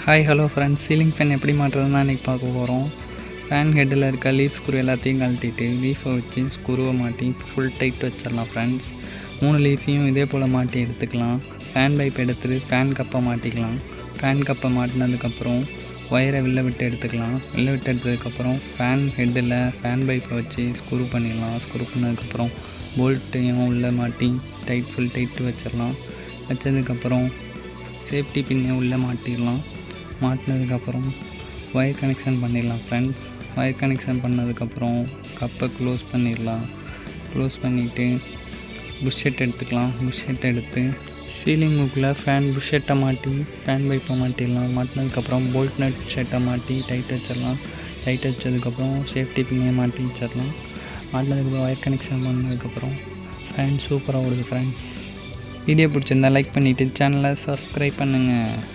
Hi hello friends, ceiling fan எப்படி மாட்டுறதுன்னு இன்றைக்கி பார்க்க போகிறோம். ஃபேன் ஹெட்டில் இருக்க லீஃப் ஸ்க்ரூ எல்லாத்தையும் கழட்டிட்டு லீஃபை வச்சு ஸ்க்ரூவை மாட்டி ஃபுல் டைட் வச்சிடலாம் ஃப்ரெண்ட்ஸ். 3 லீஃபையும் இதே போல் மாட்டி எடுத்துக்கலாம். ஃபேன் பைப் எடுத்துகிட்டு ஃபேன் கப்பை மாட்டிக்கலாம். ஃபேன் கப்பை மாட்டினதுக்கப்புறம் ஒயரை வெளில விட்டு எடுத்துக்கலாம். வெளில விட்டு எடுத்ததுக்கப்புறம் ஃபேன் ஹெட்டில் ஃபேன் பைப்பை வச்சு ஸ்க்ரூ பண்ணிடலாம். ஸ்க்ரூ பண்ணதுக்கப்புறம் போல்ட்டையும் உள்ளே மாட்டி ஃபுல் டைட்டு வச்சிடலாம். வச்சதுக்கப்புறம் சேஃப்டி பின்னை உள்ளே மாட்டிடலாம். மாட்டினதுக்கப்புறம் ஒயர் கனெக்ஷன் பண்ணிடலாம் ஃப்ரெண்ட்ஸ். ஒயர் கனெக்ஷன் பண்ணதுக்கப்புறம் கப்பை க்ளோஸ் பண்ணிடலாம். க்ளோஸ் பண்ணிவிட்டு புஷ்ஷெட் எடுத்துக்கலாம். புஷ்ஷெட் எடுத்து சீலிங் ஹூக்கில் ஃபேன் புஷ்ஷெட்டை மாட்டி ஃபேன் பைப்பை மாட்டிடலாம். மாட்டினதுக்கப்புறம் போல்ட் நட் ஷெட்டை மாட்டி டைட் வச்சிடலாம். டைட் வச்சதுக்கப்புறம் சேஃப்டி பின்னை மாட்டி வச்சிடலாம். மாட்டினதுக்கப்புறம் ஒயர் கனெக்ஷன் பண்ணதுக்கப்புறம் ஃபேன் சூப்பராக ஓடுது ஃப்ரெண்ட்ஸ். வீடியோ பிடிச்சிருந்தா லைக் பண்ணிவிட்டு சேனலை சப்ஸ்கிரைப் பண்ணுங்கள்.